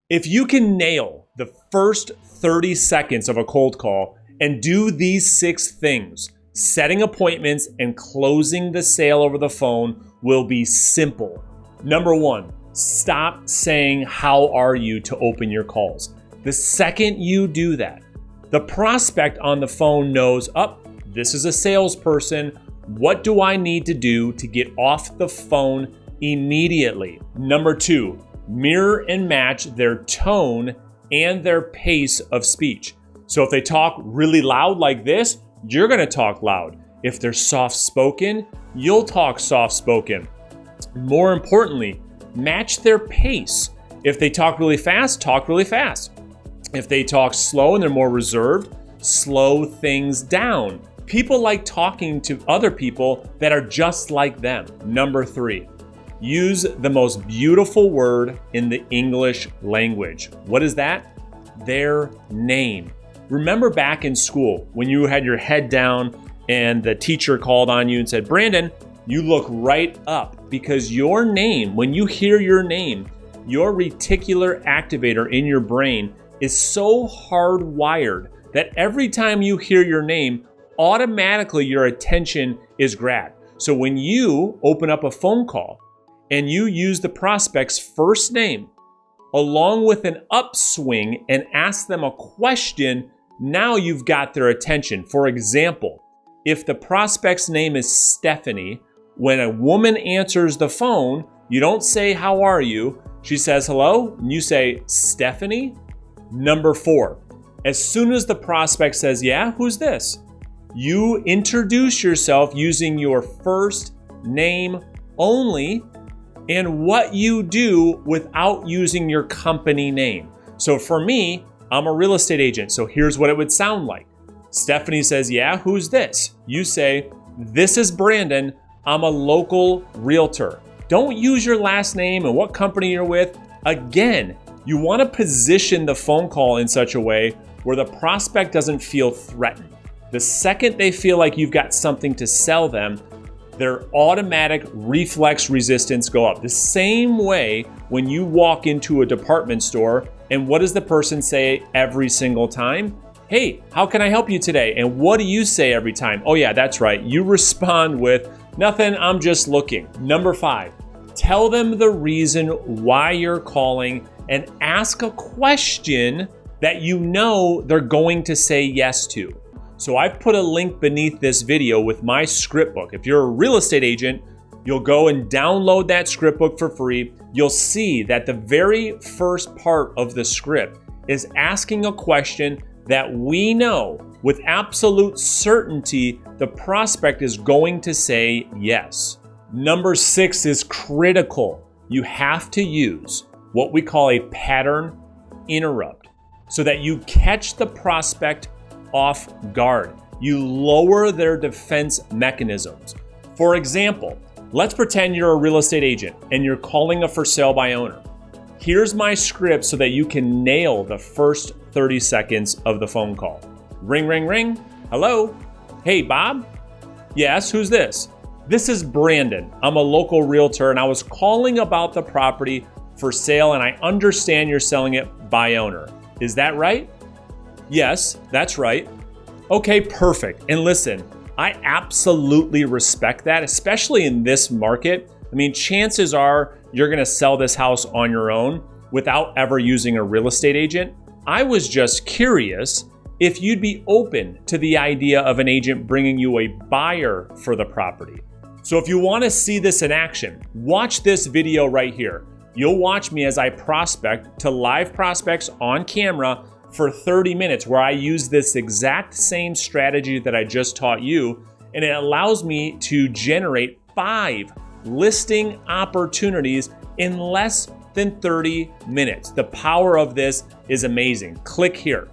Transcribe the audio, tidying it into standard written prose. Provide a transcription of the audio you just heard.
If you can nail the first 30 seconds of a cold call and do these 6 things, setting appointments and closing the sale over the phone will be simple. Number 1, stop saying, "How are you?" to open your calls. The second you do that, the prospect on the phone knows, this is a salesperson. What do I need to do to get off the phone immediately? Number 2, mirror and match their tone and their pace of speech. So if they talk really loud like this, you're going to talk loud. If they're soft-spoken, you'll talk soft-spoken. More importantly, match their pace. If they talk really fast, talk really fast. If they talk slow and they're more reserved, slow things down. People like talking to other people that are just like them. Number 3, use the most beautiful word in the English language. What is that? Their name. Remember back in school when you had your head down and the teacher called on you and said, "Brandon," you look right up because your name, when you hear your name, your reticular activator in your brain is so hardwired that every time you hear your name, automatically your attention is grabbed. So when you open up a phone call and you use the prospect's first name along with an upswing and ask them a question, now you've got their attention. For example, if the prospect's name is Stephanie, when a woman answers the phone, you don't say, "How are you?" She says, "Hello," and you say, "Stephanie?" Number 4, as soon as the prospect says, "Yeah, who's this?" you introduce yourself using your first name only and what you do without using your company name. So for me, I'm a real estate agent, so here's what it would sound like. Stephanie says, "Yeah, who's this?" You say, "This is Brandon. I'm a local realtor." Don't use your last name and what company you're with. Again, you want to position the phone call in such a way where the prospect doesn't feel threatened. The second they feel like you've got something to sell them, their automatic reflex resistance go up. The same way when you walk into a department store and what does the person say every single time? "Hey, how can I help you today?" And what do you say every time? "Oh yeah, that's right." You respond with, "Nothing, I'm just looking." Number 5, tell them the reason why you're calling and ask a question that you know they're going to say yes to. So I've put a link beneath this video with my script book. If you're a real estate agent, you'll go and download that script book for free. You'll see that the very first part of the script is asking a question that we know with absolute certainty the prospect is going to say yes. Number 6 is critical. You have to use what we call a pattern interrupt so that you catch the prospect off guard. You lower their defense mechanisms. For example, let's pretend you're a real estate agent and you're calling a for sale by owner. Here's my script so that you can nail the first 30 seconds of the phone call. Ring, ring, ring. "Hello? Hey, Bob? Yes, who's this?" "This is Brandon. I'm a local realtor and I was calling about the property for sale and I understand you're selling it by owner. Is that right?" "Yes, that's right." "Okay, perfect. And listen, I absolutely respect that, especially in this market. I mean, chances are you're going to sell this house on your own without ever using a real estate agent. I was just curious if you'd be open to the idea of an agent bringing you a buyer for the property. So if you want to see this in action, watch this video right here. You'll watch me as I prospect to live prospects on camera for 30 minutes where I use this exact same strategy that I just taught you, and it allows me to generate 5 listing opportunities in less than 30 minutes. The power of this is amazing. Click here.